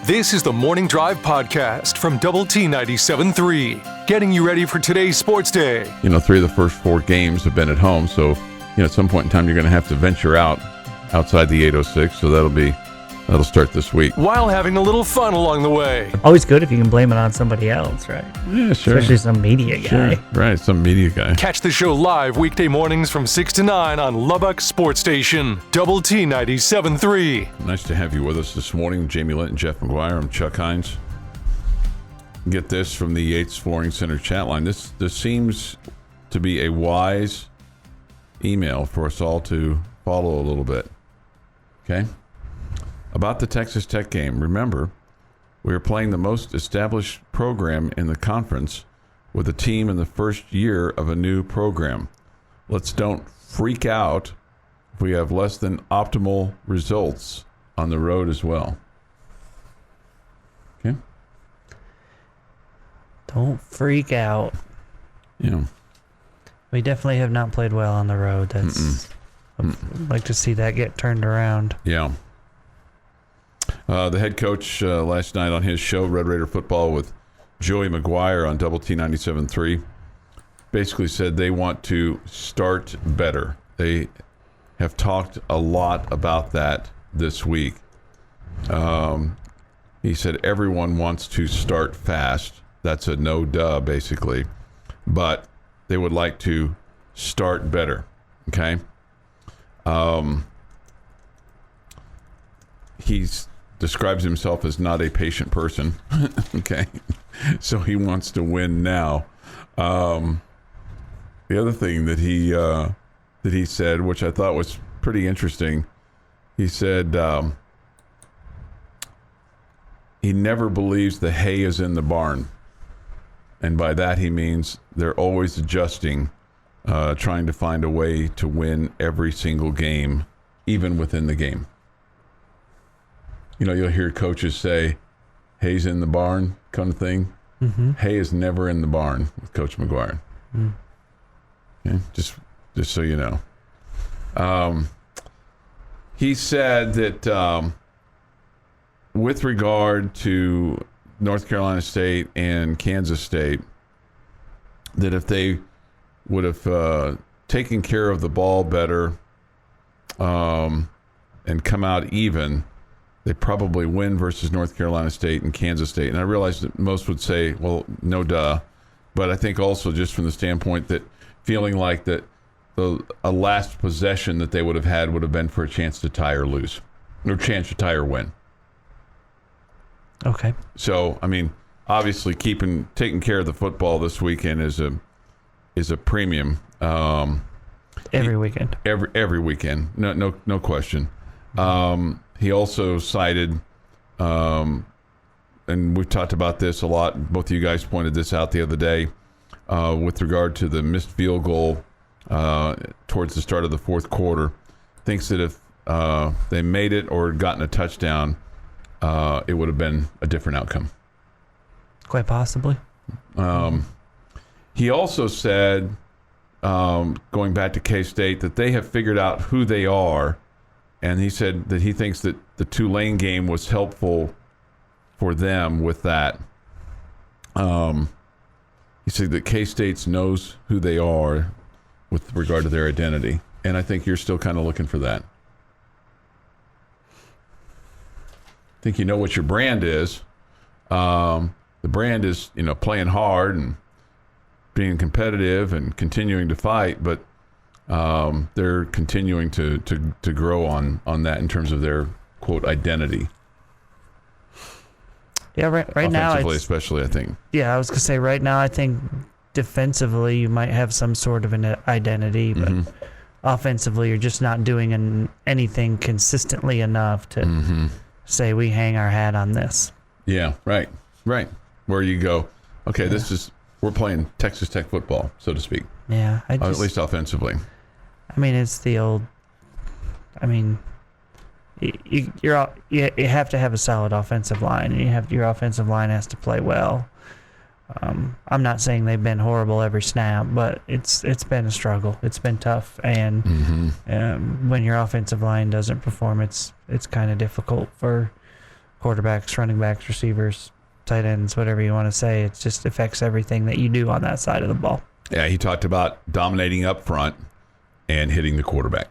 This is the Morning Drive Podcast from Double T 97.3, getting you ready for today's sports day. 3 of the first 4 games have been at home, so at some point in time you're going to have to venture outside the 806, so that'll start this week. While having a little fun along the way. Always good if you can blame it on somebody else, right? Yeah, sure. Especially some media guy. Sure. Right, some media guy. Catch the show live weekday mornings from 6 to 9 on Lubbock Sports Station, Double T 97.3. Nice to have you with us this morning. Jamie Lent and Jeff McGuire. I'm Chuck Heinz. Get this from the Yates Flooring Center chat line. This seems to be a wise email for us all to follow a little bit. Okay? About the Texas Tech game, remember, we are playing the most established program in the conference with a team in the first year of a new program. Let's don't freak out if we have less than optimal results on the road as well. Okay? Don't freak out. We definitely have not played well on the road. I'd like to see that get turned around. Yeah. The head coach last night on his show, Red Raider Football, with Joey McGuire on Double T 97.3, basically said they want to start better. They have talked a lot about that this week. He said everyone wants to start fast. That's a no-duh, basically. But they would like to start better, okay? He's describes himself as not a patient person. Okay. So he wants to win now. The other thing that he said, which I thought was pretty interesting, he said he never believes the hay is in the barn. And by that he means they're always adjusting, trying to find a way to win every single game, even within the game. You'll hear coaches say, hay's in the barn kind of thing. Mm-hmm. Hay is never in the barn with Coach McGuire. Mm. Okay? Just so you know. He said that with regard to North Carolina State and Kansas State, that if they would have taken care of the ball better and come out even, they probably win versus North Carolina State and Kansas State. And I realize that most would say, well, no duh. But I think also just from the standpoint that feeling like that a last possession that they would have been for a chance to tie or lose, or chance to tie or win. Okay. So, obviously taking care of the football this weekend is a premium. Every weekend. Every weekend. No question. He also cited, and we've talked about this a lot, both of you guys pointed this out the other day, with regard to the missed field goal towards the start of the fourth quarter. Thinks that if they made it or had gotten a touchdown, it would have been a different outcome. Quite possibly. He also said, going back to K-State, that they have figured out who they are. And he said that he thinks that the Tulane game was helpful for them with that. He said that K-State knows who they are with regard to their identity. And I think you're still kind of looking for that. I think you know what your brand is. The brand is, playing hard and being competitive and continuing to fight, but they're continuing to grow on that in terms of their quote identity. Yeah, right now, offensively especially, I think. Yeah, I was gonna say right now, I think defensively you might have some sort of an identity, but offensively you're just not doing anything consistently enough to say we hang our hat on this. Yeah, right. Where you go, okay, we're playing Texas Tech football, so to speak. Yeah, at least offensively. It's the old. You have to have a solid offensive line, and your offensive line has to play well. I'm not saying they've been horrible every snap, but it's been a struggle. It's been tough, and when your offensive line doesn't perform, it's kind of difficult for quarterbacks, running backs, receivers, tight ends, whatever you want to say. It just affects everything that you do on that side of the ball. Yeah, he talked about dominating up front and hitting the quarterback.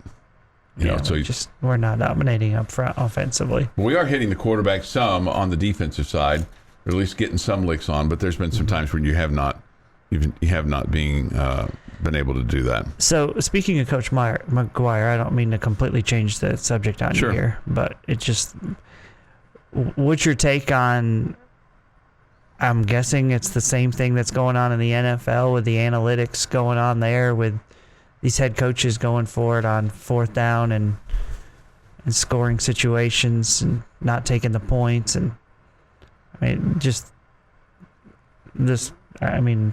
We're not dominating up front offensively. We are hitting the quarterback some on the defensive side, or at least getting some licks on. But there's been some times when you have not been able to do that. So speaking of Coach McGuire, I don't mean to completely change the subject on you here, but it just, what's your take on? I'm guessing it's the same thing that's going on in the NFL with the analytics going on there with these head coaches going for it on fourth down and scoring situations and not taking the points. And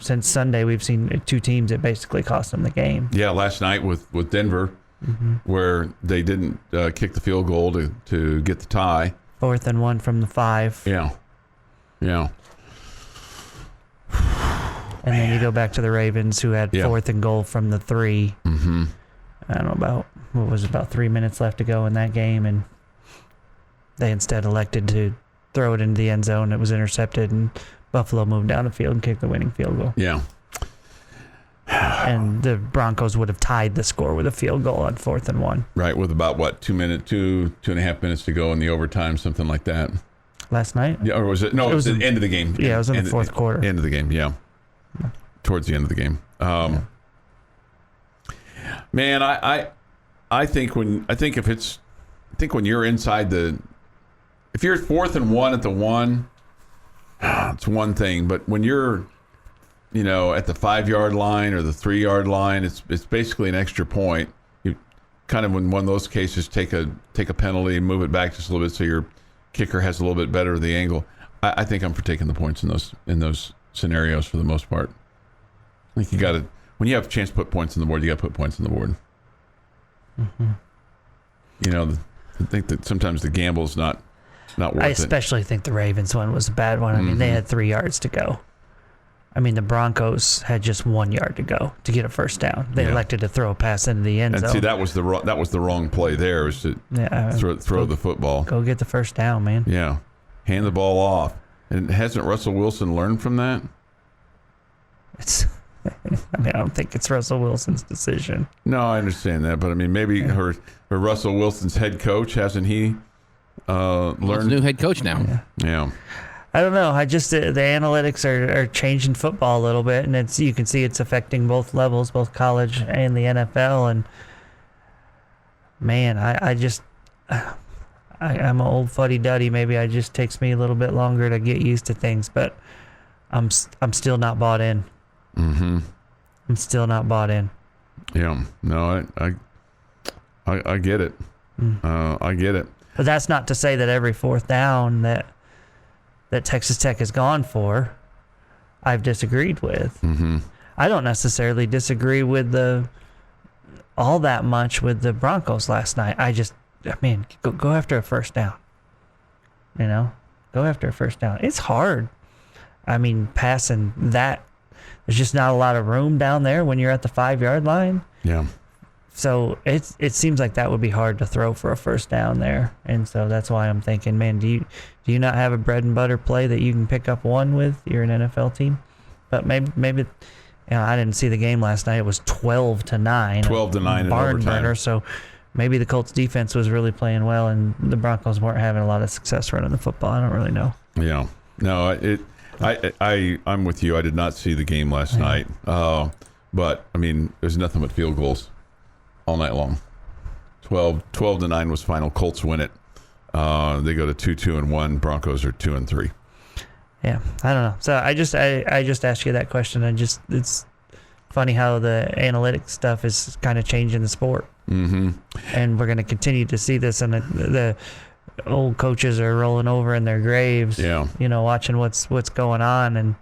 since Sunday we've seen two teams that basically cost them the game. Yeah, last night with Denver, where they didn't kick the field goal to get the tie. 4th and 1 from the 5. Yeah. And then you go back to the Ravens, who had 4th and goal from the 3. Mm-hmm. I don't know, about 3 minutes left to go in that game, and they instead elected to throw it into the end zone. It was intercepted, and Buffalo moved down the field and kicked the winning field goal. Yeah. And the Broncos would have tied the score with a field goal on 4th and 1. Right, with about, 2 and a half minutes to go in the overtime, something like that. Last night? Yeah, or was it? No, it was the end of the game. Yeah, it was in the fourth quarter. End of the game, yeah. Towards the end of the game. Man, I think when you're inside if you're 4th and 1 at the 1, it's one thing. But when you're, at the 5-yard line or the 3-yard line, it's basically an extra point. You kind of, in one of those cases, take a penalty and move it back just a little bit so your kicker has a little bit better of the angle. I think I'm for taking the points in those scenarios for the most part. I think you got to, when you have a chance to put points on the board, you got to put points on the board. Mm-hmm. I think that sometimes the gamble is not worth it. I especially think the Ravens one was a bad one. I mean, they had 3 yards to go. I mean, the Broncos had just 1 yard to go to get a first down. They elected to throw a pass into the end zone. And see, that was the wrong play there, was to throw the football. Go get the first down, man. Yeah. Hand the ball off. And hasn't Russell Wilson learned from that? I don't think it's Russell Wilson's decision. No, I understand that, but maybe her Russell Wilson's head coach, hasn't he learned? He's a new head coach now. Yeah. I don't know. The analytics are changing football a little bit, and you can see it's affecting both levels, both college and the NFL. And man, I'm an old fuddy-duddy. Maybe it just takes me a little bit longer to get used to things, but I'm still not bought in. Mm-hmm. I'm still not bought in. Yeah. No, I get it. I get it. But that's not to say that every 4th down that Texas Tech has gone for, I've disagreed with. Mm-hmm. I don't necessarily disagree with all that much with the Broncos last night. Go after a first down. Go after a first down. It's hard. Passing that, there's just not a lot of room down there when you're at the 5-yard line. Yeah. So it seems like that would be hard to throw for a first down there. And so that's why I'm thinking, man, do you not have a bread and butter play that you can pick up one with? You're an NFL team. But maybe I didn't see the game last night. It was 12-9. 12-9 in barn overtime. burner. So maybe the Colts defense was really playing well and the Broncos weren't having a lot of success running the football. I don't really know. Yeah. No, I'm with you. I did not see the game last night. But there's nothing but field goals all night long. 12-9 was final. Colts win it. They go to 2-1. Broncos are 2-3. Yeah, I don't know. So I just asked you that question. It's funny how the analytics stuff is kind of changing the sport. Mm-hmm. And we're going to continue to see this, and the old coaches are rolling over in their graves. Yeah. Watching what's going on, and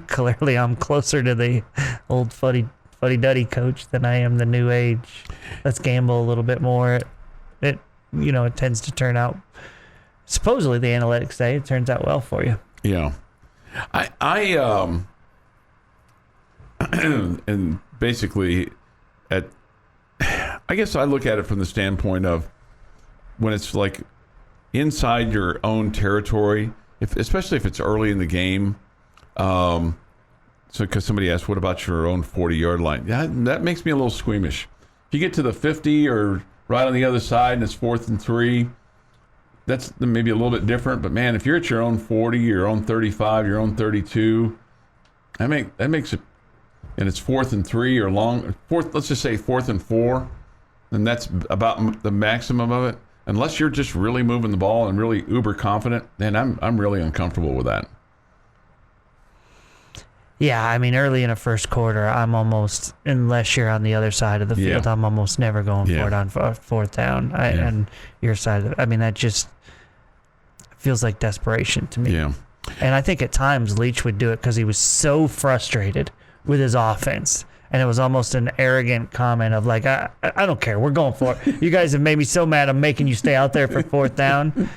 clearly I'm closer to the old fuddy-duddy coach than I am the new age. Let's gamble a little bit more. It tends to turn out, supposedly the analytics say it turns out well for you. Yeah. And basically I guess I look at it from the standpoint of when it's like inside your own territory, especially if it's early in the game. So because somebody asked, what about your own 40-yard line? Yeah, that makes me a little squeamish. If you get to the 50 or right on the other side and it's 4th and 3, that's maybe a little bit different. But, man, if you're at your own 40, your own 35, your own 32, that makes it, and it's 4th and 3 or let's just say 4th and 4, and that's about the maximum of it. Unless you're just really moving the ball and really uber confident, then I'm really uncomfortable with that. Yeah, I mean, early in a first quarter, I'm almost, unless you're on the other side of the field, I'm almost never going for it on 4th down. And your side of it. I mean, that just feels like desperation to me. Yeah. And I think at times Leach would do it because he was so frustrated with his offense. And it was almost an arrogant comment of like, I don't care, we're going for it. You guys have made me so mad, I'm making you stay out there for 4th down.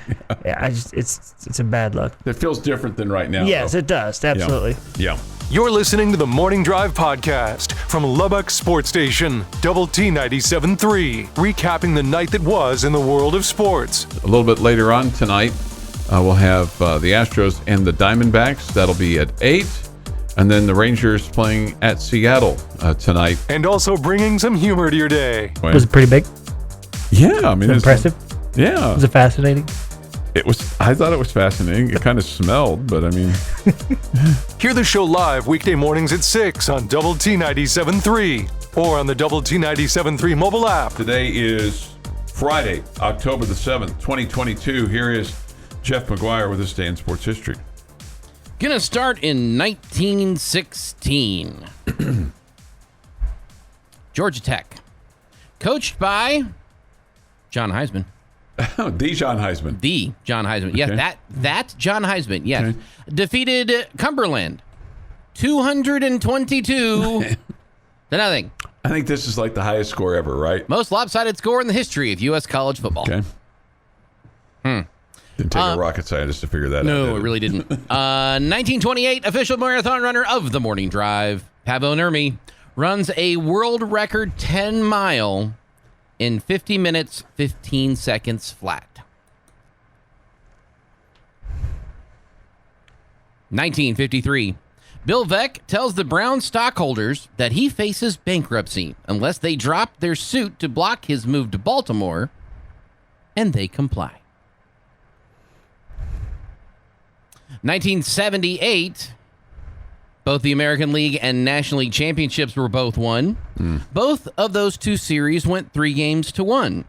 Yeah, it's a bad look. It feels different than right now. Yes, though. it does. Absolutely. Yeah. You're listening to the Morning Drive podcast from Lubbock Sports Station, Double T 97.3, recapping the night that was in the world of sports. A little bit later on tonight, we'll have the Astros and the Diamondbacks. That'll be at 8. And then the Rangers playing at Seattle tonight. And also bringing some humor to your day. Was it pretty big? Yeah, I mean, Was it impressive? Yeah. Was it fascinating? It was. I thought it was fascinating. It kind of smelled, but I mean. Hear the show live weekday mornings at 6 on Double T 97.3 or on the Double T 97.3 mobile app. Today is Friday, October the 7th, 2022. Here is Jeff McGuire with this day in sports history. Gonna start in 1916. Georgia Tech, coached by John Heisman. The John Heisman. The John Heisman. Okay. Yes, that John Heisman. Yes. Okay. Defeated Cumberland 222 to nothing. I think this is like the highest score ever, right? Most lopsided score in the history of U.S. college football. Okay. Didn't take a rocket scientist to figure that out. No, it really didn't. 1928, official marathon runner of the Morning Drive, Pavo Nurmi, runs a world record 10-mile in 50 minutes, 15 seconds flat. 1953, Bill Veeck tells the Browns stockholders that he faces bankruptcy unless they drop their suit to block his move to Baltimore, and they comply. 1978, both the American League and National League championships were both won. Both of those two series went 3-1.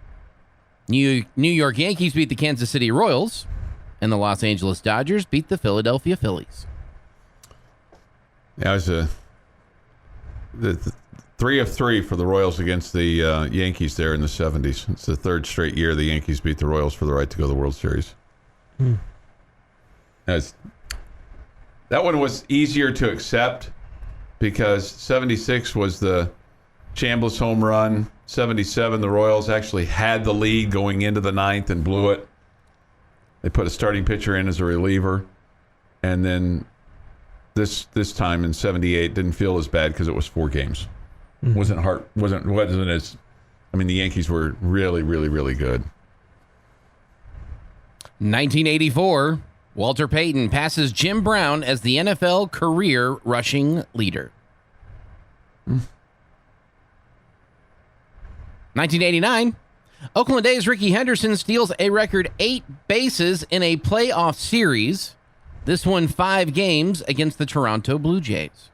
New York Yankees beat the Kansas City Royals, and the Los Angeles Dodgers beat the Philadelphia Phillies. Yeah, it was the 3 of 3 for the Royals against the Yankees there in the 70s. It's the third straight year the Yankees beat the Royals for the right to go to the World Series. That one was easier to accept because 76 was the Chambliss home run. 77, the Royals actually had the lead going into the 9th and blew it. They put a starting pitcher in as a reliever. And then this time in 78 didn't feel as bad because it was 4 games. Wasn't as, I mean, the Yankees were really, really, really good. 1984, Walter Payton passes Jim Brown as the NFL career rushing leader. 1989, Oakland A's Rickey Henderson steals a record 8 bases in a playoff series. This won 5 games against the Toronto Blue Jays.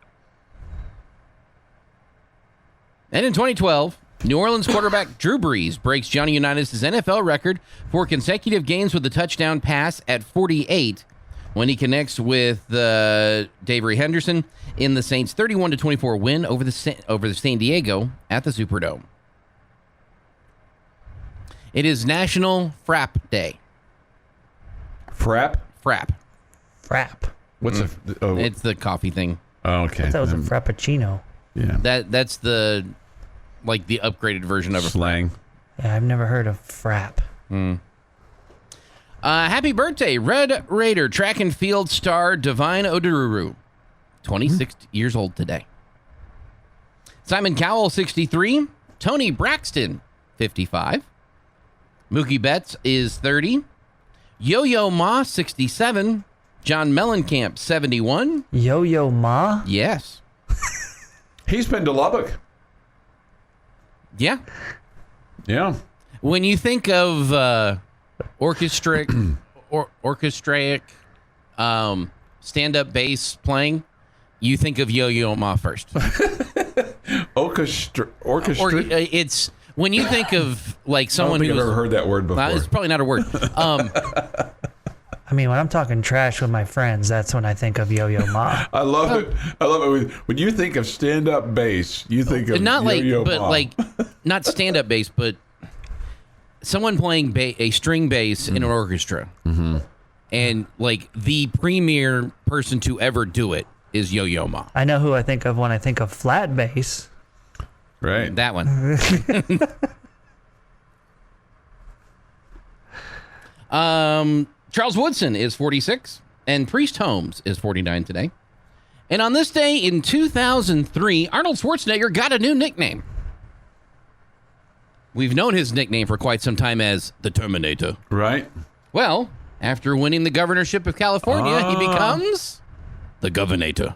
And in 2012, New Orleans quarterback Drew Brees breaks Johnny Unitas' NFL record for consecutive games with a touchdown pass at 48 when he connects with Davery Henderson in the Saints' 31-24 win over the San Diego at the Superdome. It is National Frap Day. Frap? Frap. What's It's the coffee thing. Oh, okay. That was a frappuccino. Yeah. That's the upgraded version of a slang. Yeah, I've never heard of frap. Happy birthday, Red Raider track and field star Divine Odururu, 26 years old today. Simon Cowell, 63. Tony Braxton, 55. Mookie Betts is 30. Yo-Yo Ma, 67. John Mellencamp, 71. Yo-Yo Ma? Yes. He's been to Lubbock. Yeah. Yeah. When you think of orchestraic stand-up bass playing, you think of Yo-Yo Ma first. Orchestra. It's when you think of like I don't someone think who's I've ever heard that word before. it's probably not a word. I mean, when I'm talking trash with my friends, that's when I think of Yo-Yo Ma. I love it. I love it. When you think of stand-up bass, you think of Not like, Yo-Yo but Ma. like, not stand-up bass, but someone playing a string bass in an orchestra. Mm-hmm. And like the premier person to ever do it is Yo-Yo Ma. I know who I think of when I think of flat bass. Right. That one. Charles Woodson is 46, and Priest Holmes is 49 today. And on this day in 2003, Arnold Schwarzenegger got a new nickname. We've known his nickname for quite some time as the Terminator. Right. Well, after winning the governorship of California, he becomes the Governator.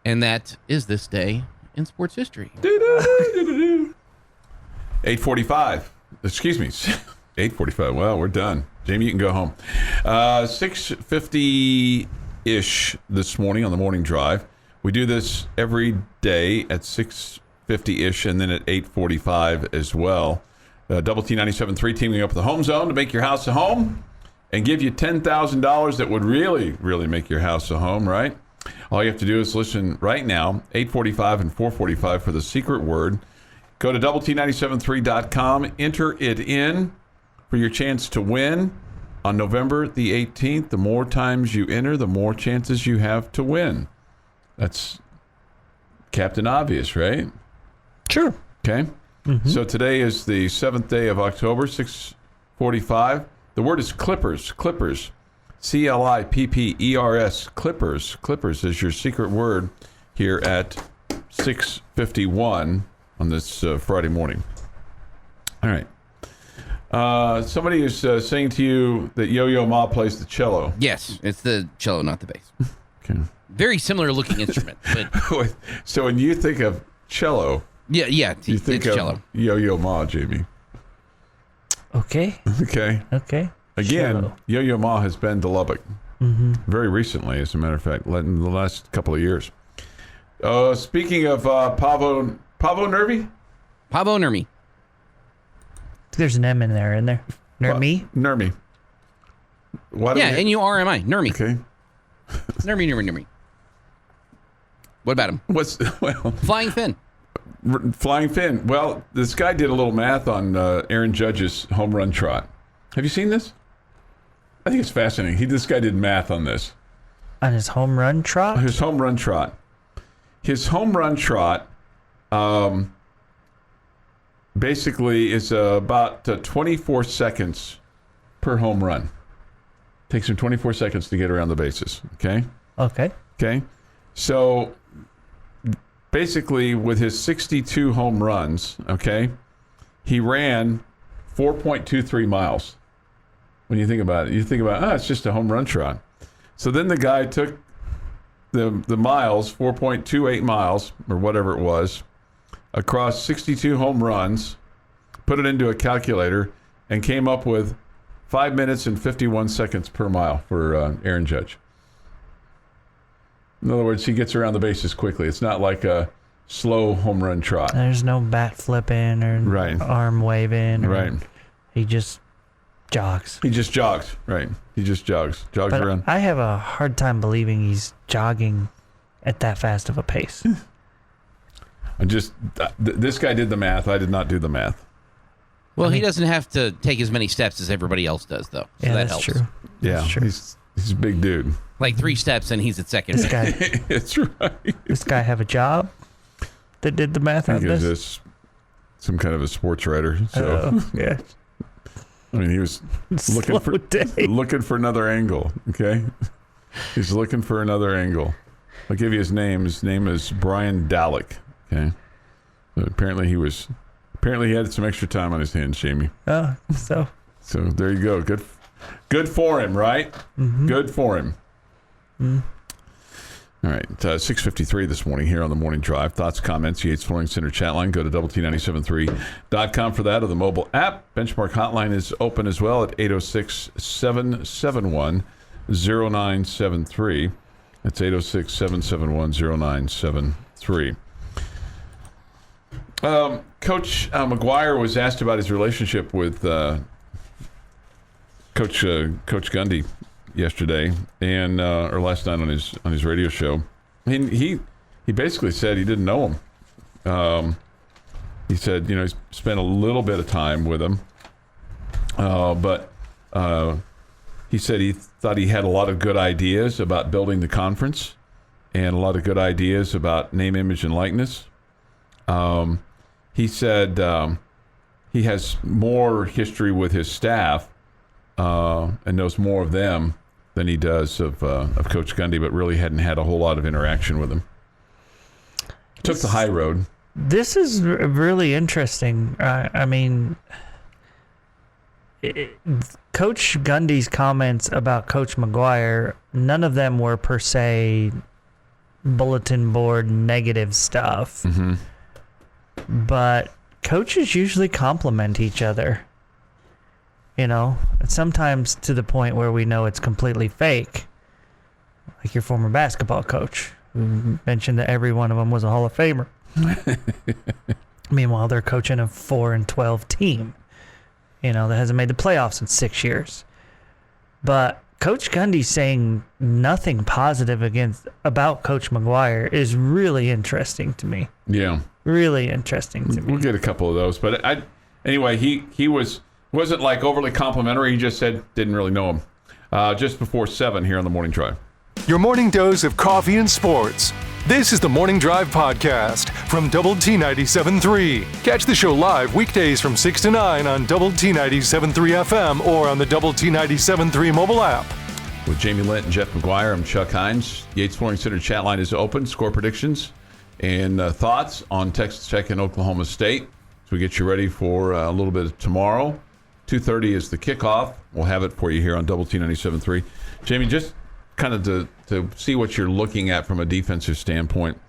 And that is this day in sports history. 8:45. Excuse me. 8:45. Well, we're done. Jamie, you can go home. 6:50-ish this morning on the morning drive. We do this every day at 6:50-ish and then at 8:45 as well. Double T 97.3 teaming up with the Home Zone to make your house a home and give you $10,000 that would really, really make your house a home, right? All you have to do is listen right now, 8:45 and 4:45 for the secret word. Go to doublet97.3.com, enter it in for your chance to win on November the 18th. The more times you enter, the more chances you have to win. That's Captain Obvious, right? Sure. Okay. Mm-hmm. So today is the 7th day of October, 6:45. The word is clippers. Clippers. Clippers. Clippers. Clippers is your secret word here at 6:51 on this Friday morning. All right. Somebody is saying to you that Yo-Yo Ma plays the cello. Yes, it's the cello, not the bass. Okay. Very similar looking instrument. But So when you think of cello, yeah, you think it's of cello. Yo-Yo Ma, Jamie. Okay. Okay. Okay. Again, Cello. Yo-Yo Ma has been to Lubbock very recently, as a matter of fact, in the last couple of years. Speaking of Pavo Nervi? Pavo Nurmi. There's an M in there, isn't there? Me? Nermi. Yeah, N-U-R-M-I. Nurmi. Okay. Nurmi. What about him? Flying Finn. Flying Finn. Well, this guy did a little math on Aaron Judge's home run trot. Have you seen this? I think it's fascinating. This guy did math on this. On his home run trot? His home run trot. His home run trot basically is about 24 seconds per home run. Takes him 24 seconds to get around the bases. Okay? Okay. Okay? So basically, with his 62 home runs, okay, he ran 4.23 miles. When you think about it, it's just a home run trot. So then the guy took the miles, 4.28 miles, or whatever it was, across 62 home runs, put it into a calculator, and came up with 5 minutes and 51 seconds per mile for Aaron Judge. In other words, he gets around the bases quickly. It's not like a slow home run trot. There's no bat flipping or arm waving. Right. He just jogs. He just jogs. Right. He just jogs But around. I have a hard time believing he's jogging at that fast of a pace. This guy did the math. I did not do the math. Well, he doesn't have to take as many steps as everybody else does, though. So Yeah, that that's helps. true. Yeah, That's true. he's a big dude. Like 3 steps and he's at second. This guy, That's right. this guy have a job that did the math I on think he this? was some kind of a sports writer. So Yeah. I mean, he was looking Slow day. looking for another angle. Okay, he's looking for another angle. I'll give you his name. His name is Brian Dalek. Okay, so apparently he had some extra time on his hands, Jamie. Oh, so So there you go. Good Good for him, right? Mm-hmm. Good for him. Mm. All right, 6:53 this morning here on the Morning Drive. Thoughts, comments, Yates Flooring Center chat line. Go to WT973.com for that, or the mobile app. Benchmark hotline is open as well at 806-771-0973. That's 806-771-0973. Coach McGuire was asked about his relationship with Coach Gundy yesterday and or last night on his radio show. And he basically said he didn't know him. He said, he spent a little bit of time with him, but he said he thought he had a lot of good ideas about building the conference and a lot of good ideas about name, image, and likeness. He said he has more history with his staff and knows more of them than he does of Coach Gundy, but really hadn't had a whole lot of interaction with him. Took the high road. This is really interesting. Coach Gundy's comments about Coach McGuire, none of them were per se bulletin board negative stuff. Mm-hmm. But coaches usually compliment each other. Sometimes to the point where we know it's completely fake. Like your former basketball coach, who mentioned that every one of them was a Hall of Famer. Meanwhile, they're coaching a 4-12 team, that hasn't made the playoffs in 6 years. But Coach Gundy saying nothing positive about Coach McGuire is really interesting to me. Yeah. Really interesting to me. We'll get a couple of those. But anyway, he wasn't like overly complimentary. He just said didn't really know him. Just before 7 here on the Morning Drive. Your morning dose of coffee and sports. This is the Morning Drive podcast from Double T 97.3. Catch the show live weekdays from 6 to 9 on Double T 97.3 FM or on the Double T 97.3 mobile app. With Jamie Lent and Jeff McGuire, I'm Chuck Heinz. Yates Flooring Center chat line is open. Score predictions and thoughts on Texas Tech and Oklahoma State. So we get you ready for a little bit of tomorrow. 2:30 is the kickoff. We'll have it for you here on Double T 97.3. Jamie, just kind of to see what you're looking at from a defensive standpoint,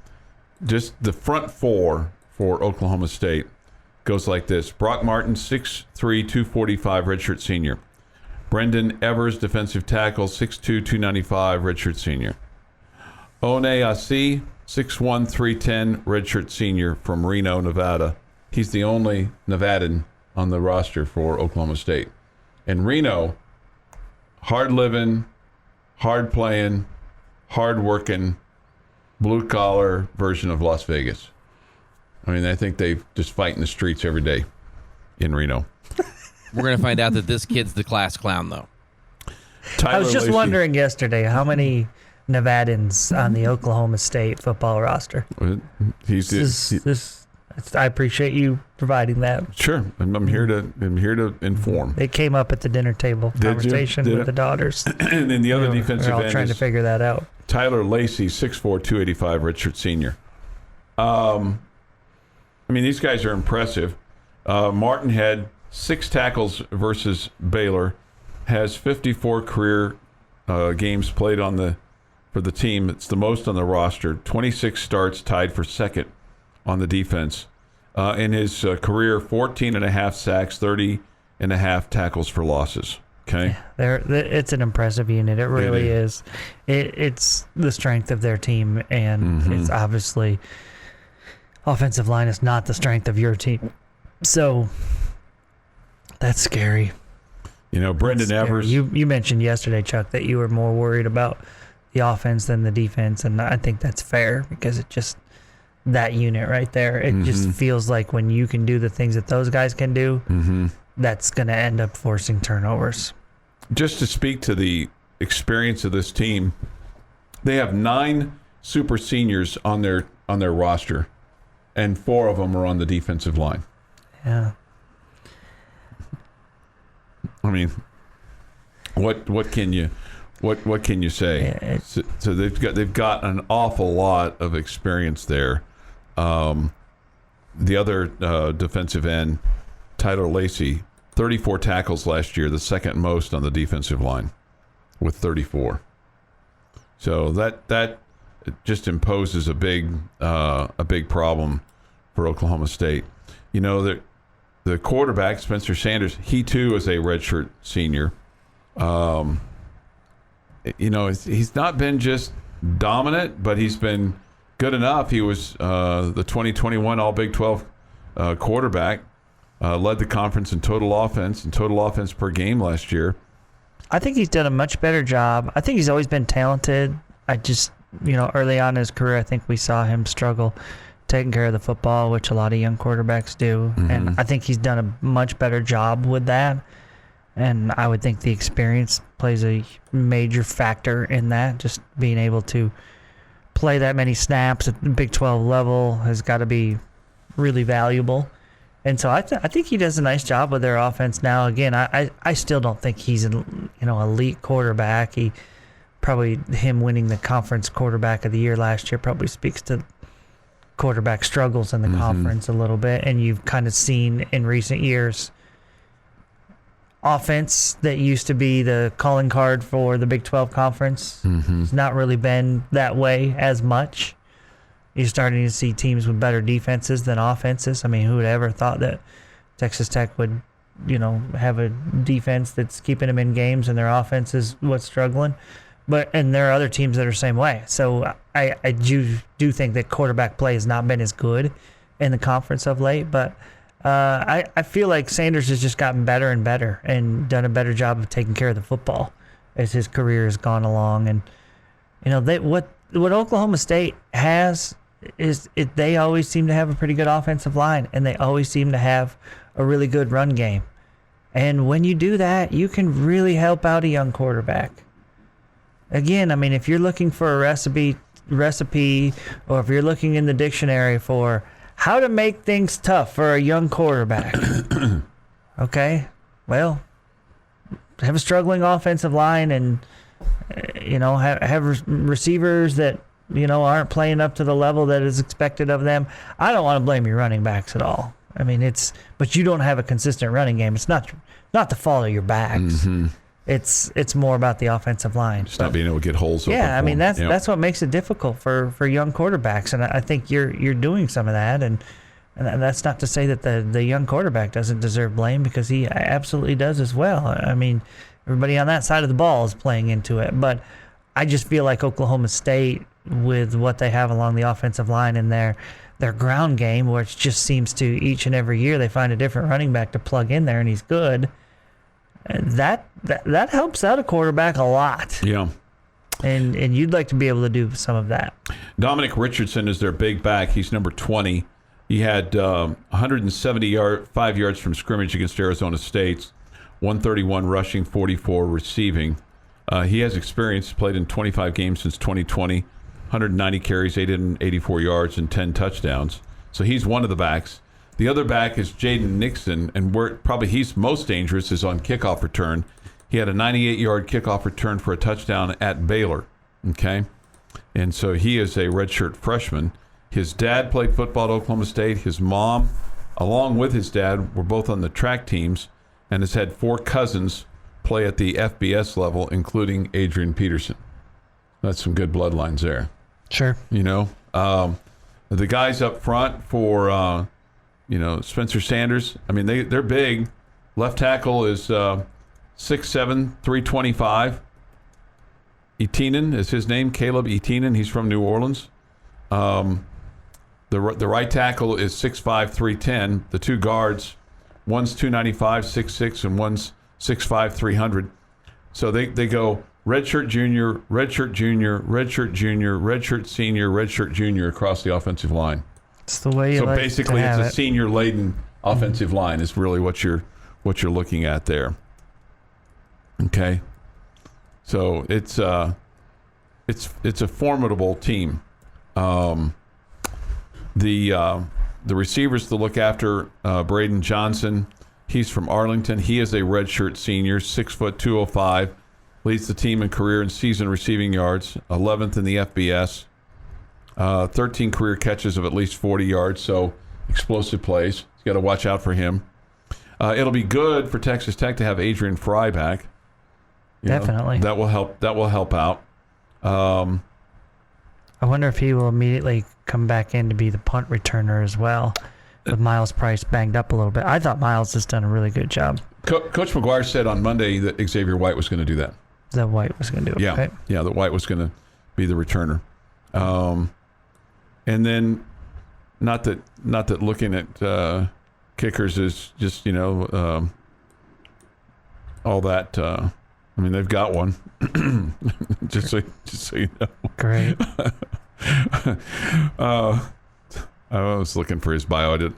just the front four for Oklahoma State goes like this. Brock Martin, 6'3", 245, redshirt senior. Brendan Evers, defensive tackle, 6'2", 295, redshirt senior. One Asi, 6'1", 310, redshirt senior from Reno, Nevada. He's the only Nevadan on the roster for Oklahoma State. And Reno, hard-living, hard-playing, hard-working, blue-collar version of Las Vegas. I think they just fight in the streets every day in Reno. We're going to find out that this kid's the class clown, though. I was just wondering yesterday how many Nevadans on the Oklahoma State football roster. I appreciate you providing that. Sure, I'm here to inform. It came up at the dinner table conversation with the daughters. And then the other defensive end, we're all trying to figure that out. Tyler Lacey, 6'4", 285, redshirt senior. These guys are impressive. Martin had 6 tackles versus Baylor, has 54 career games played for the team. It's the most on the roster. 26 starts, tied for second on the defense. In his career, 14.5 sacks, 30.5 tackles for losses. Okay, it's an impressive unit. It really is. It's the strength of their team, and it's obviously offensive line is not the strength of your team. So that's scary. Brendan Evers. You mentioned yesterday, Chuck, that you were more worried about the offense than the defense, and I think that's fair because it just. That unit right there, it just feels like when you can do the things that those guys can do, that's going to end up forcing turnovers. Just to speak to the experience of this team, they have 9 super seniors on their roster, and 4 of them are on the defensive line. Yeah. What can you say? Yeah, so they've got an awful lot of experience there. The other defensive end, Tyler Lacey, 34 tackles last year, the second most on the defensive line, with 34. So that just imposes a big problem for Oklahoma State. You know, the quarterback, Spencer Sanders, he too is a redshirt senior. You know, he's not been just dominant, but he's been good enough. He was the 2021 All Big 12 quarterback, led the conference in total offense per game last year. I think he's done a much better job. I think he's always been talented. I just, early on in his career, I think we saw him struggle taking care of the football, which a lot of young quarterbacks do. Mm-hmm. And I think he's done a much better job with that. And I would think the experience plays a major factor in that. Just being able to play that many snaps at the Big 12 level has got to be really valuable. And so I think he does a nice job with their offense now. Again, I still don't think he's an elite quarterback. Him winning the conference quarterback of the year last year probably speaks to quarterback struggles in the conference a little bit. And you've kind of seen in recent years offense that used to be the calling card for the Big 12 conference. It's not really been that way as much. You're starting to see teams with better defenses than offenses. I mean, who would ever thought that Texas Tech would, have a defense that's keeping them in games and their offense is what's struggling? And there are other teams that are the same way. So I do think that quarterback play has not been as good in the conference of late. But I feel like Sanders has just gotten better and better and done a better job of taking care of the football as his career has gone along. And, what Oklahoma State has is they always seem to have a pretty good offensive line, and they always seem to have a really good run game. And when you do that, you can really help out a young quarterback. Again, I mean, if you're looking for a recipe, or if you're looking in the dictionary for how to make things tough for a young quarterback, okay, well, have a struggling offensive line and, have receivers that, aren't playing up to the level that is expected of them. I don't want to blame your running backs at all. I mean, but you don't have a consistent running game. It's not the fault of your backs. It's more about the offensive line. Just not being able to get holes open. Yeah, I mean, that's what makes it difficult for young quarterbacks, and I think you're doing some of that, and that's not to say that the young quarterback doesn't deserve blame, because he absolutely does as well. I mean, everybody on that side of the ball is playing into it, but I just feel like Oklahoma State, with what they have along the offensive line and their ground game, which just seems to each and every year they find a different running back to plug in there, and he's good. That helps out a quarterback a lot. Yeah. And you'd like to be able to do some of that. Dominic Richardson is their big back. He's number 20. He had 175 yards from scrimmage against Arizona State, 131 rushing, 44 receiving. He has experience, played in 25 games since 2020, 190 carries, 884 yards, and 10 touchdowns. So he's one of the backs. The other back is Jaden Nixon, and where probably he's most dangerous is on kickoff return. He had a 98-yard kickoff return for a touchdown at Baylor, okay? And so he is a redshirt freshman. His dad played football at Oklahoma State. His mom, along with his dad, were both on the track teams, and has had 4 cousins play at the FBS level, including Adrian Peterson. That's some good bloodlines there. Sure. The guys up front for... Spencer Sanders, I mean, they're big. Left tackle is 6'7", 325. Etienne is his name, Caleb Etienne. He's from New Orleans. The right tackle is 6'5", 310. The 2 guards, one's 295, 6'6", and one's 6'5", 300. So they go redshirt junior, redshirt junior, redshirt junior, redshirt senior, redshirt junior across the offensive line. It's the way you so like basically, to have it's a senior-laden offensive line is really what you're looking at there. Okay, so it's a formidable team. The receivers to look after, Braden Johnson. He's from Arlington. He is a redshirt senior, 6 foot 205. Leads the team in career and season receiving yards, 11th in the FBS. 13 career catches of at least 40 yards, so explosive plays. You got to watch out for him. It'll be good for Texas Tech to have Adrian Fry back. Definitely. That will help. That will help out. I wonder if he will immediately come back in to be the punt returner as well, with Miles Price banged up a little bit. I thought Miles has done a really good job. Coach McGuire said on Monday that Xavier White was going to do that. That White was going to do it. Yeah, right? yeah, that White was going to be the returner. And then, not that looking at kickers is just all that. I mean, they've got one. just so you know. Great. I was looking for his bio. I did.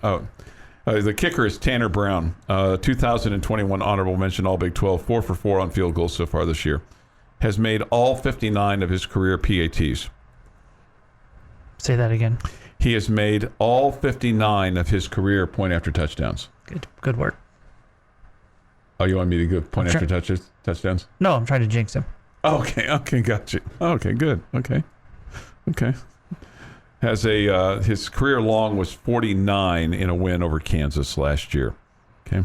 The kicker is Tanner Brown. 2021 honorable mention All Big 12, 4 for 4 on field goals so far this year. Has made all 59 of his career PATs. Say that again. He has made all 59 of his career point after touchdowns. Good work. Oh, you want me to go point after touchdowns? No, I'm trying to jinx him. Okay, got you. Okay, good. Okay. Has his career long was 49 in a win over Kansas last year. Okay.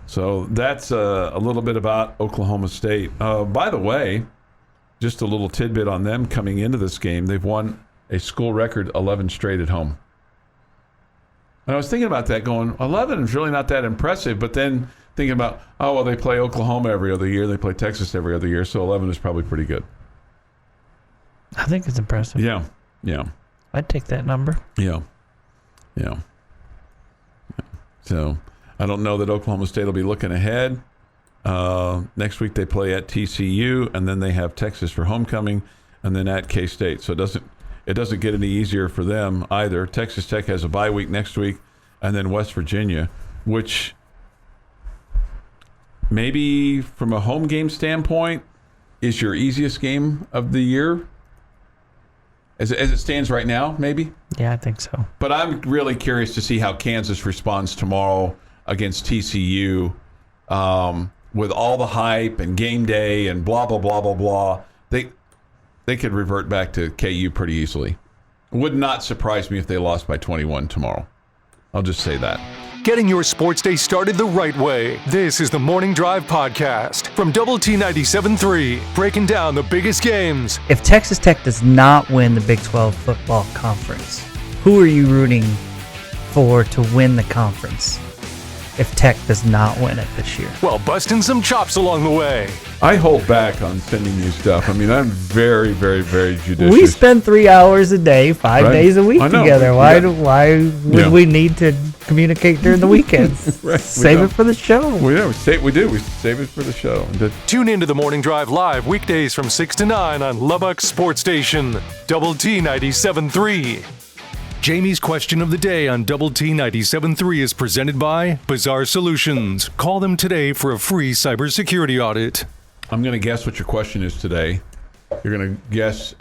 So that's a little bit about Oklahoma State. By the way, just a little tidbit on them coming into this game. They've won a school record 11 straight at home. And I was thinking about that going, 11 is really not that impressive, but then thinking about, they play Oklahoma every other year, they play Texas every other year, so 11 is probably pretty good. I think it's impressive. Yeah. I'd take that number. Yeah. So I don't know that Oklahoma State will be looking ahead. Next week they play at TCU, and then they have Texas for homecoming, and then at K-State. So it doesn't get any easier for them either. Texas Tech has a bye week next week, and then West Virginia, which maybe from a home game standpoint is your easiest game of the year. As it stands right now, maybe? Yeah, I think so. But I'm really curious to see how Kansas responds tomorrow against TCU with all the hype and game day and blah, blah, blah, blah, blah. They could revert back to KU pretty easily. Would not surprise me if they lost by 21 tomorrow. I'll just say that. Getting your sports day started the right way. This is the Morning Drive Podcast from Double T 97.3, breaking down the biggest games. If Texas Tech does not win the Big 12 football conference, who are you rooting for to win the conference if Tech does not win it this year? Well, busting some chops along the way. I hold back on sending you stuff. I mean, I'm very, very, very judicious. We spend 3 hours a day, 5 days a week together. Why would we need to communicate during the weekends? Right, Save it for the show. We do. We save it for the show. Tune into the Morning Drive live weekdays from 6 to 9 on Lubbock Sports Station, Double T 97.3. Jamie's question of the day on Double T 97.3 is presented by Bizarre Solutions. Call them today for a free cybersecurity audit. I'm going to guess what your question is today. You're going to guess,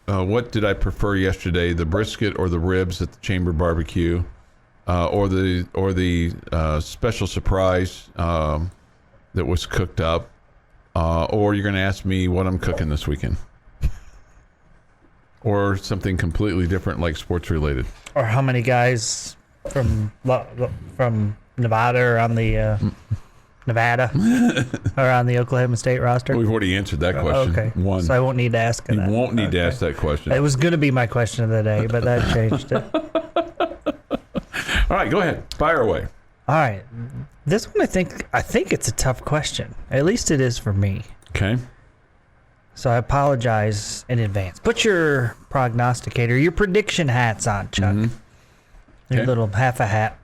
what did I prefer yesterday, the brisket or the ribs at the Chamber Barbecue, or the special surprise that was cooked up, or you're going to ask me what I'm cooking this weekend. Or something completely different, like sports related. Or how many guys from Nevada or on the or on the Oklahoma State roster? We've already answered that question. Okay. One. So I won't need to ask that. You won't need to ask that question. It was going to be my question of the day, but that changed it. All right, go ahead. Fire away. All right. This one, I think it's a tough question. At least it is for me. Okay. So I apologize in advance. Put your prognosticator, your prediction hats on, Chuck. Mm-hmm. Your little half a hat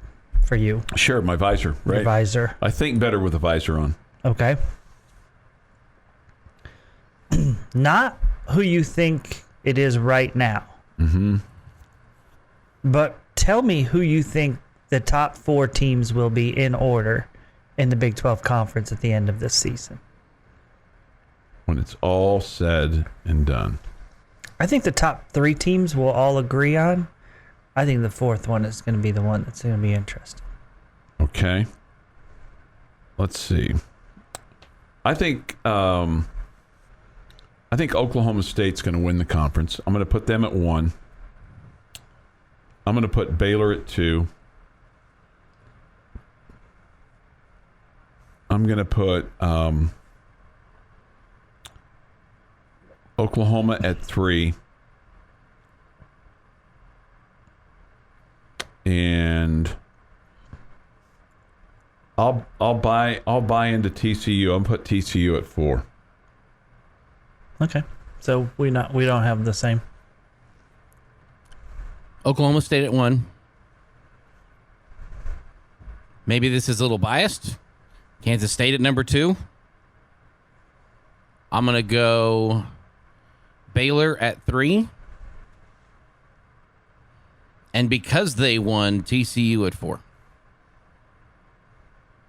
for you. Sure, my visor. Right. Your visor. I think better with a visor on. Okay. Not who you think it is right now. Mm-hmm. But tell me who you think the top 4 teams will be in order in the Big 12 Conference at the end of this season. When it's all said and done. I think the top 3 teams will all agree on. I think the 4th one is going to be the one that's going to be interesting. Okay. Let's see. I think Oklahoma State's going to win the conference. I'm going to put them at 1. I'm going to put Baylor at 2. I'm going to put Oklahoma at 3. And I'll buy into TCU. I'll put TCU at 4. Okay. So we don't have the same. Oklahoma State at 1. Maybe this is a little biased. Kansas State at number 2. I'm going to go Baylor at 3. And because they won, TCU at 4.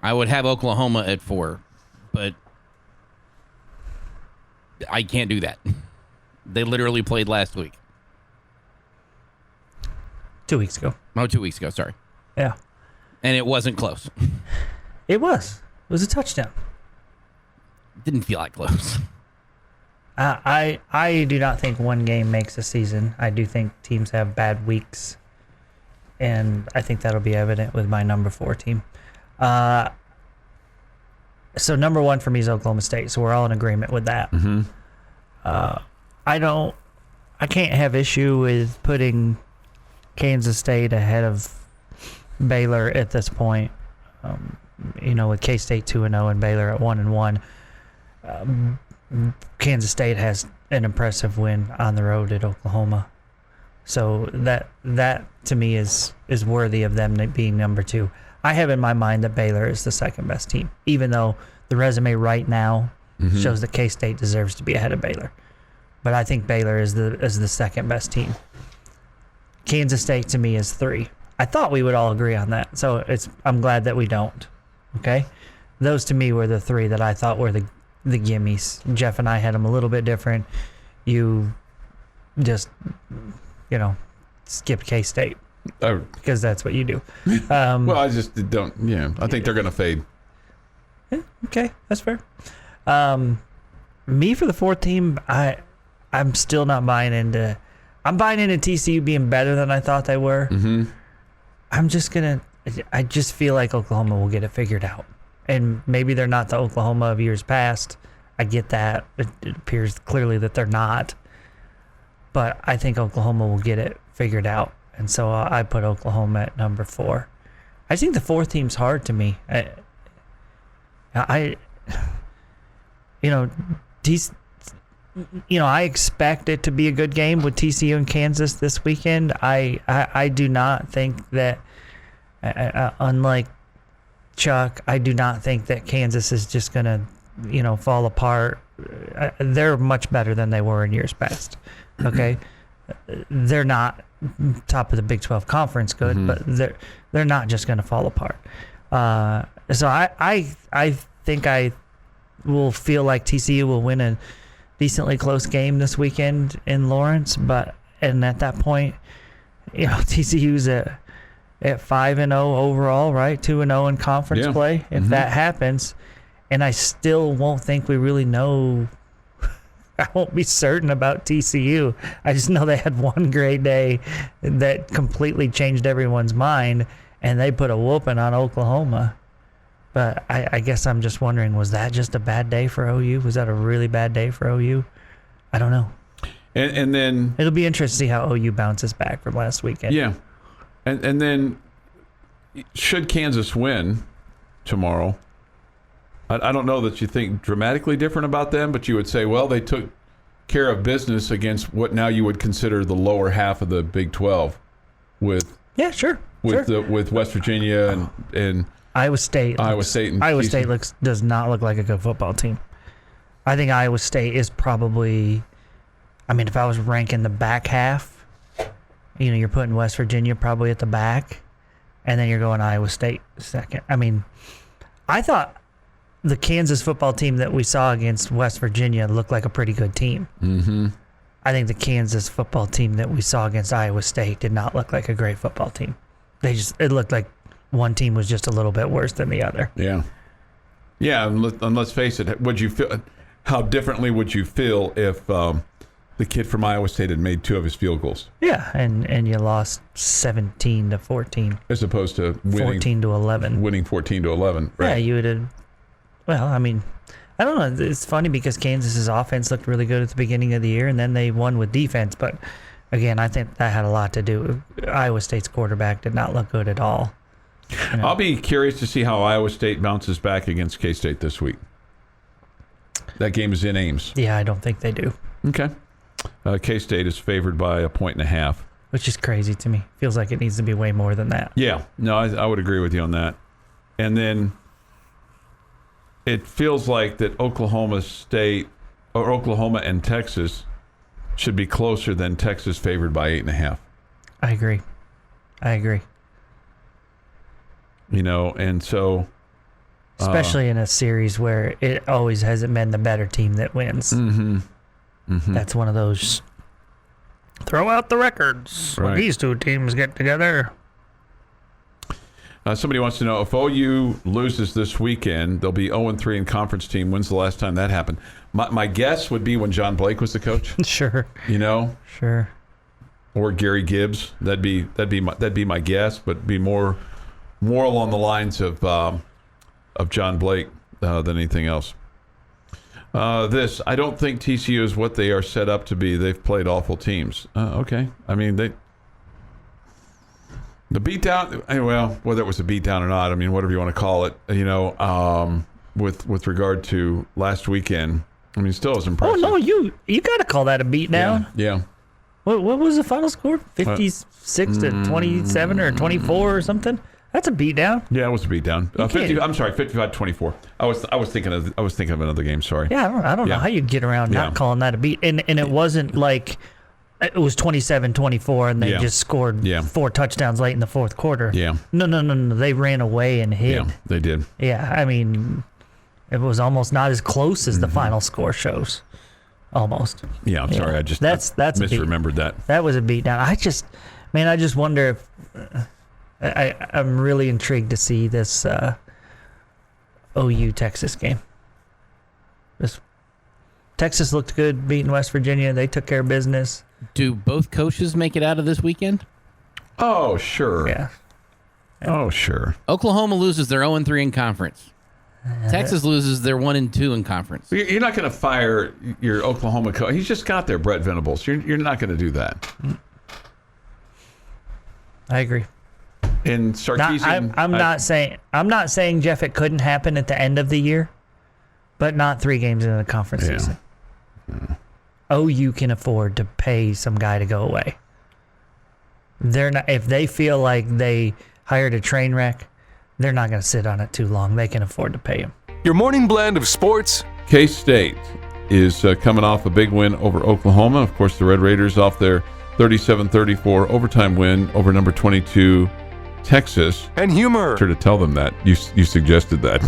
I would have Oklahoma at 4, but I can't do that. They literally played last week. 2 weeks ago. Oh, 2 weeks ago, sorry. Yeah. And it wasn't close. It was. It was a touchdown. Didn't feel like close. I do not think one game makes a season. I do think teams have bad weeks. And I think that'll be evident with my number 4 team. So number 1 for me is Oklahoma State. So we're all in agreement with that. Mm-hmm. I can't have issue with putting Kansas State ahead of Baylor at this point. With K-State 2-0 and Baylor at 1-1. Kansas State has an impressive win on the road at Oklahoma. So that to me is worthy of them being number 2. I have in my mind that Baylor is the second best team, even though the resume right now shows that K-State deserves to be ahead of Baylor. But I think Baylor is the second best team. Kansas State to me is 3. I thought we would all agree on that, so I'm glad that we don't. Okay, those to me were the 3 that I thought were the gimmies. Jeff and I had them a little bit different. You just skip K-State because that's what you do. Well, I just don't. Yeah, I think they're going to fade. Yeah, okay, that's fair. Me for the 4th team, I'm still not buying into. I'm buying into TCU being better than I thought they were. Mm-hmm. I just feel like Oklahoma will get it figured out, and maybe they're not the Oklahoma of years past. I get that. It appears clearly that they're not. But I think Oklahoma will get it figured out. And so I put Oklahoma at number 4. I think the 4th team's hard to me. I expect it to be a good game with TCU and Kansas this weekend. I do not think that, unlike Chuck, I do not think that Kansas is just going to, fall apart. They're much better than they were in years past. Okay, they're not top of the Big 12 conference good, but they're not just going to fall apart. So I think I will feel like TCU will win a decently close game this weekend in Lawrence, and at that point, TCU's at 5-0 overall, right? 2-0 in conference play. If that happens, and I still won't think we really know. I won't be certain about TCU. I just know they had one great day that completely changed everyone's mind, and they put a whooping on Oklahoma. But I guess I'm just wondering, was that just a bad day for OU? Was that a really bad day for OU? I don't know. And then it'll be interesting to see how OU bounces back from last weekend. Yeah. And then should Kansas win tomorrow, I don't know that you think dramatically different about them, but you would say, well, they took care of business against what now you would consider the lower half of the Big 12 with West Virginia and Iowa State. Iowa State does not look like a good football team. I think Iowa State is probably, if I was ranking the back half, you're putting West Virginia probably at the back, and then you're going Iowa State second. I thought the Kansas football team that we saw against West Virginia looked like a pretty good team. Mm-hmm. I think the Kansas football team that we saw against Iowa State did not look like a great football team. It looked like one team was just a little bit worse than the other. Yeah. Yeah, and let's face it, how differently would you feel if the kid from Iowa State had made 2 of his field goals? Yeah, and you lost 17-14. As opposed to winning 14-11. Winning 14-11, right? Yeah, you would have Well, I mean, I don't know. It's funny because Kansas's offense looked really good at the beginning of the year, and then they won with defense. But again, I think that had a lot to do. Iowa State's quarterback did not look good at all. You know? I'll be curious to see how Iowa State bounces back against K-State this week. That game is in Ames. Yeah, I don't think they do. Okay. K-State is favored by 1.5. Which is crazy to me. Feels like it needs to be way more than that. Yeah. No, I would agree with you on that. And then it feels like that Oklahoma State or Oklahoma and Texas should be closer than Texas favored by 8.5. I agree. You know, and so... Especially in a series where it always hasn't been the better team that wins. That's one of those throw out the records when these two teams get together. Somebody wants to know if OU loses this weekend, they'll be 0-3 in conference team. When's the last time that happened? My guess would be when John Blake was the coach. Sure. You know? Sure. Or Gary Gibbs. That'd be my guess, but be more along the lines of John Blake than anything else. I don't think TCU is what they are set up to be. They've played awful teams. Okay. I mean, the beatdown, well, whether it was a beatdown or not, I mean, whatever you want to call it, you know, with regard to last weekend, I mean, still is impressive. Oh, no, you got to call that a beatdown. Yeah. What was the final score? 56 to 27 or 24 or something? That's a beatdown. Yeah, it was a beatdown. 55-24. I was thinking of another game. Sorry. Yeah, I don't know how you get around not calling that a beat. And it wasn't like it was 27-24 and they just scored 4 touchdowns late in the fourth quarter. Yeah. No. They ran away and hid. Yeah, they did. Yeah, I mean, it was almost not as close as the final score shows. Almost. Yeah, I'm sorry. I just that's misremembered that. That was a beatdown. I just wonder if. I'm really intrigued to see this OU Texas game. Texas looked good beating West Virginia. They took care of business. Do both coaches make it out of this weekend? Oh, sure. Yeah. Oh, sure. Oklahoma loses their 0-3 in conference. Texas loses their 1-2 in conference. You're not going to fire your Oklahoma coach. He's just got there, Brett Venables. You're not going to do that. I agree. In Sarkisian, I'm not saying Jeff it couldn't happen at the end of the year, but not 3 games into the conference season. OU can afford to pay some guy to go away. They're not if they feel like they hired a train wreck, they're not going to sit on it too long. They can afford to pay him. Your morning blend of sports. K-State is coming off a big win over Oklahoma. Of course, the Red Raiders off their 37-34 overtime win over number 22 Texas. And humor. Sure to tell them that. You suggested that.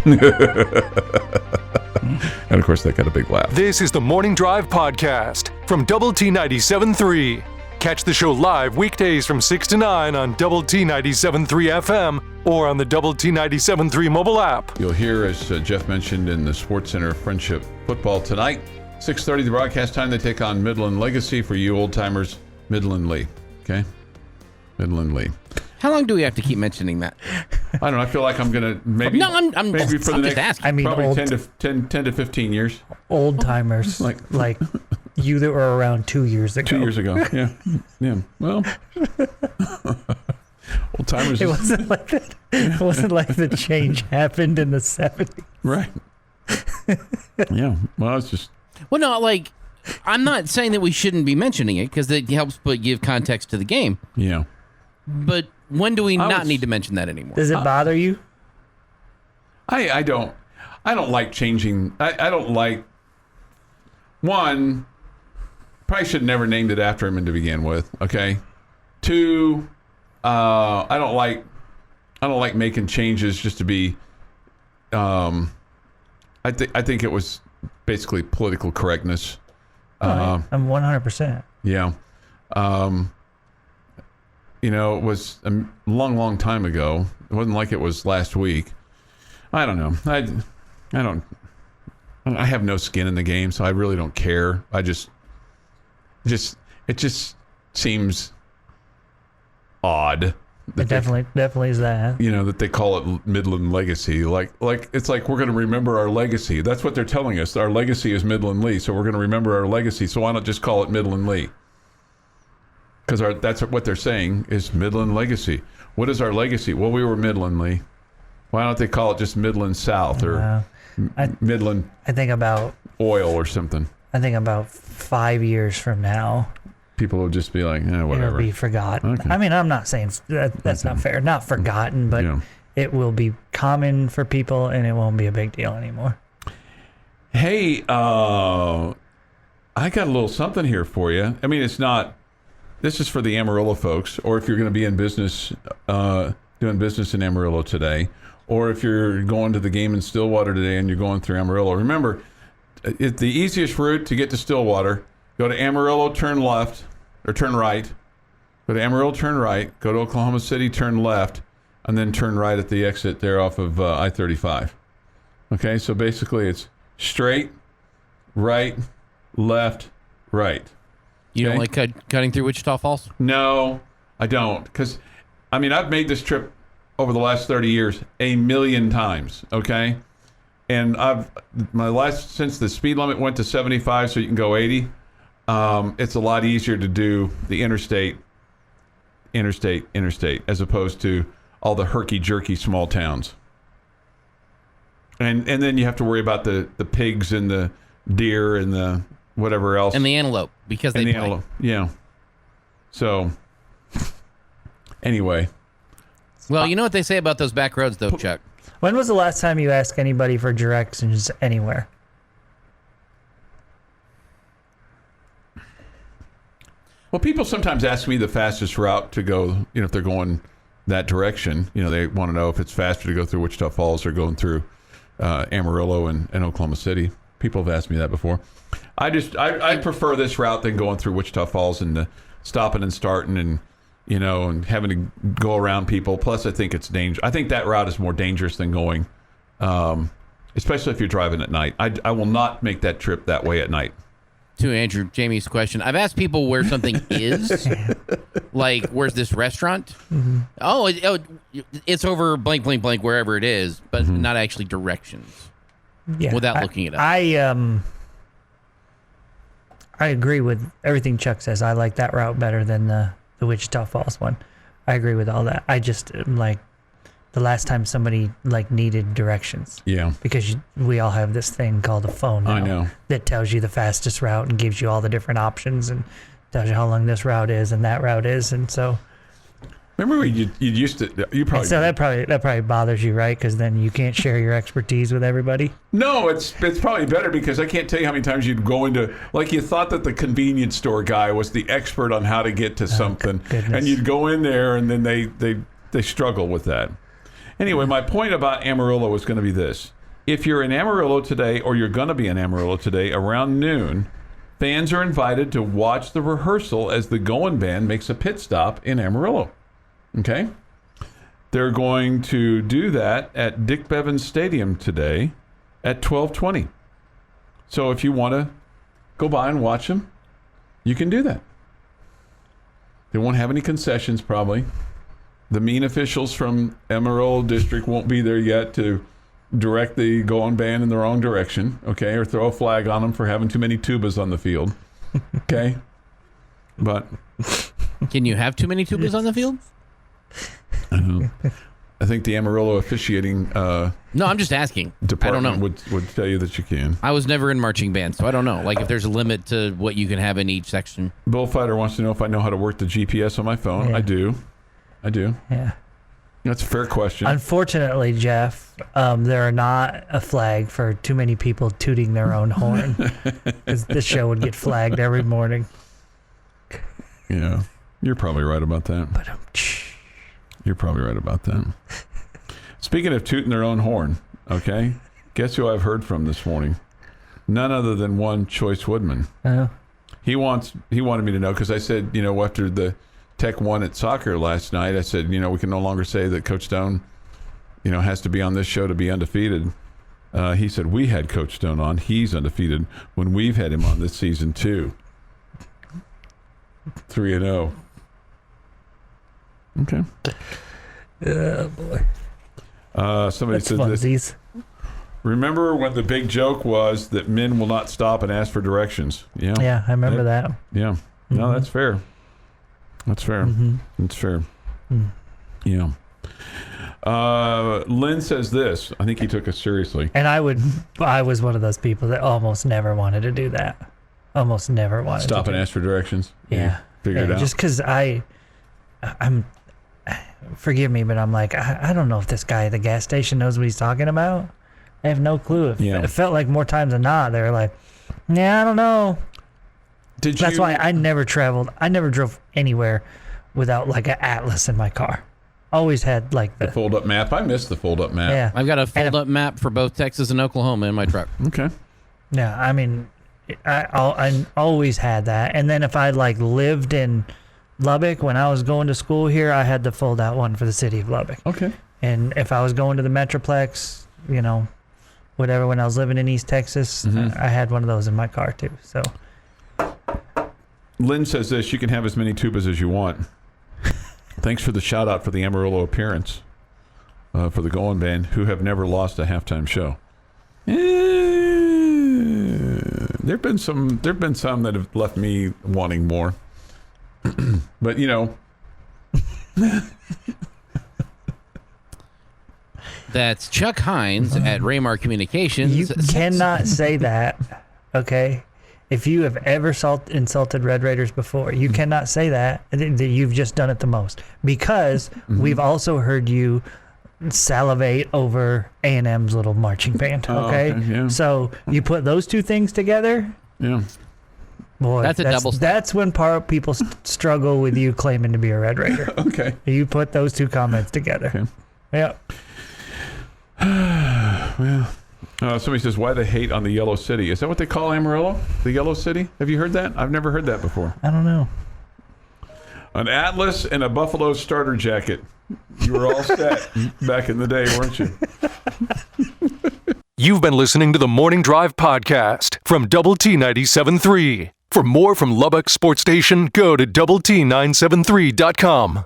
And of course, that got a big laugh. This is the Morning Drive Podcast from Double T 97.3. Catch the show live weekdays from 6 to 9 on Double T 97.3 FM or on the Double T 97.3 mobile app. You'll hear, as Jeff mentioned, in the Sports Center Friendship Football tonight. 6:30 the broadcast time. They take on Midland Legacy. For you old-timers, Midland Lee. Okay? Midland Lee. How long do we have to keep mentioning that? I don't know. I feel like I'm going to maybe... No, I'm maybe for the just next, asking. I mean, probably 10 to 15 years. Old timers like you that were around 2 years ago. 2 years ago, yeah. Well, old timers. It wasn't like that. It wasn't like the change happened in the 70s. Right. Yeah. Well, it's just. Well, no, like I'm not saying that we shouldn't be mentioning it because it helps give context to the game. Yeah. But when do we not need to mention that anymore? Does it bother you? I don't like changing. I don't like. One, probably should never named it after him to begin with. Okay. 2, I don't like making changes just to be. I think it was basically political correctness. I'm 100%. Yeah. You know, it was a long time ago. It wasn't like it was last week. I don't know. I have no skin in the game, so I really don't care. It just seems odd It definitely is that. You know, that they call it Midland Legacy. Like it's like we're going to remember our legacy. That's what they're telling us. Our legacy is Midland Lee, so we're going to remember our legacy. So why not just call it Midland Lee? Because that's what they're saying is Midland Legacy. What is our legacy? Well, we were Midland Lee. Why don't they call it just Midland South or Midland Oil or something? I think about 5 years from now, people will just be like, whatever. It'll be forgotten. Okay. I mean, I'm not saying that's not fair. Not forgotten, but it will be common for people, and it won't be a big deal anymore. Hey, I got a little something here for you. I mean, it's not. This is for the Amarillo folks, or if you're going to be in business, doing business in Amarillo today, or if you're going to the game in Stillwater today and you're going through Amarillo. Remember, the easiest route to get to Stillwater, go to Amarillo, turn left, or turn right. Go to Amarillo, turn right. Go to Oklahoma City, turn left, and then turn right at the exit there off of I-35. Okay, so basically it's straight, right, left, right. You don't like cutting through Wichita Falls? No, I don't. Because, I mean, I've made this trip over the last 30 years a million times, okay? And since the speed limit went to 75 so you can go 80, it's a lot easier to do the interstate, as opposed to all the herky-jerky small towns. And then you have to worry about the pigs and the deer and the whatever else. And the antelope, because they play. Antelope, yeah. So, anyway. Well, you know what they say about those back roads, though, Chuck? When was the last time you asked anybody for directions anywhere? Well, people sometimes ask me the fastest route to go, if they're going that direction. They want to know if it's faster to go through Wichita Falls or going through Amarillo and Oklahoma City. People have asked me that before. I prefer this route than going through Wichita Falls and stopping and starting and having to go around people. Plus, I think it's dangerous. I think that route is more dangerous than going, especially if you're driving at night. I will not make that trip that way at night. To Andrew Jamie's question, I've asked people where something is, like where's this restaurant? Mm-hmm. Oh, it's over blank, blank, blank, wherever it is, but not actually directions. Yeah, without looking it up. I agree with everything Chuck says. I like that route better than the Wichita Falls one. I agree with all that. I just like the last time somebody needed directions. Yeah. Because we all have this thing called a phone now. I know. That tells you the fastest route and gives you all the different options and tells you how long this route is and that route is, and so. Remember when you used to, you probably. So that probably bothers you, right? Because then you can't share your expertise with everybody. No, it's probably better because I can't tell you how many times you'd go into, you thought that the convenience store guy was the expert on how to get to something, and you'd go in there and then they struggle with that. Anyway, my point about Amarillo was going to be this: if you're in Amarillo today, or you're going to be in Amarillo today around noon, fans are invited to watch the rehearsal as the Goin Band makes a pit stop in Amarillo. Okay, they're going to do that at Dick Bevins Stadium today at 12:20. So if you want to go by and watch them, you can do that. They won't have any concessions probably. The mean officials from Amarillo District won't be there yet to direct the Goin Band in the wrong direction, okay, or throw a flag on them for having too many tubas on the field, okay? But can you have too many tubas on the field? I think the Amarillo officiating no, I'm just asking. Department I don't know. Would tell you that you can. I was never in marching band, so I don't know. If there's a limit to what you can have in each section. Bullfighter wants to know if I know how to work the GPS on my phone. Yeah. I do. Yeah. That's a fair question. Unfortunately, Jeff, there are not a flag for too many people tooting their own horn. Because this show would get flagged every morning. Yeah. You're probably right about that. But You're probably right about that. Speaking of tooting their own horn, okay, guess who I've heard from this morning? None other than one Choice Woodman. Oh. He wanted me to know, because I said, after the Tech won at soccer last night, I said, we can no longer say that Coach Stone, has to be on this show to be undefeated. He said, we had Coach Stone on. He's undefeated when we've had him on this season, too. 3-0. Okay. Oh, boy. Somebody That's said this. funsies. Remember when the big joke was that men will not stop and ask for directions? Yeah. Yeah, I remember that. Yeah. No, that's fair. That's fair. That's fair. Yeah. Lynn says this. I think he took us seriously. And I was one of those people that almost never wanted to do that. Almost never wanted Stop to and ask for directions. Yeah. Figure it out. Just because I'm, forgive me, but I'm like, I don't know if this guy at the gas station knows what he's talking about. I have no clue. It felt like more times than not, they're like, yeah, I don't know. That's why I never traveled. I never drove anywhere without like an atlas in my car. Always had like the fold-up map. I missed the fold-up map. Yeah. I've got a fold-up map for both Texas and Oklahoma in my truck. Okay. Yeah, I mean, I always had that. And then if I like lived in Lubbock when I was going to school here, I had the fold-out one for the city of Lubbock. Okay. And if I was going to the Metroplex, whatever, when I was living in East Texas, I had one of those in my car too. So Lynn says this, you can have as many tubas as you want. Thanks for the shout out for the Amarillo appearance for the Goin Band, who have never lost a halftime show. There've been some that have left me wanting more. But That's Chuck Heinz at Raymar Communications. you cannot say that, okay? If you have ever insulted Red Raiders before, you cannot say that you've just done it the most. Because we've also heard you salivate over A&M's little marching band, okay? Yeah. So you put those two things together, yeah. boy, That's a double stack. That's when people struggle with you claiming to be a Red Raider. Okay. You put those two comments together. Okay. Yeah. Well, somebody says, why the hate on the Yellow City? Is that what they call Amarillo? The Yellow City? Have you heard that? I've never heard that before. I don't know. An Atlas and a Buffalo starter jacket. You were all set back in the day, weren't you? You've been listening to the Morning Drive podcast from Double T 97.3. For more from Lubbock Sports Station, go to doublet973.com.